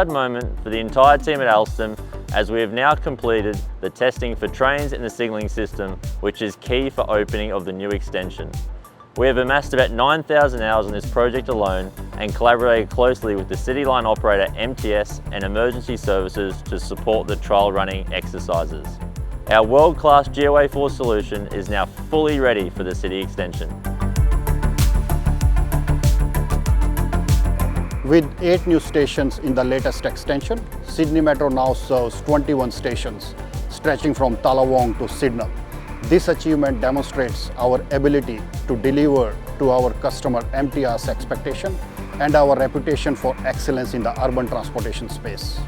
proud moment for the entire team at Alstom, as we have now completed the testing for trains in the signalling system, which is key for opening of the new extension. We have amassed about 9,000 hours on this project alone and collaborated closely with the City Line operator MTS and emergency services to support the trial running exercises. Our world-class GeoA4 solution is now fully ready for the city extension. With 8 new stations in the latest extension, Sydney Metro now serves 21 stations, stretching from Tallawong to Sydenham. This achievement demonstrates our ability to deliver to our customer MTR's expectation and our reputation for excellence in the urban transportation space.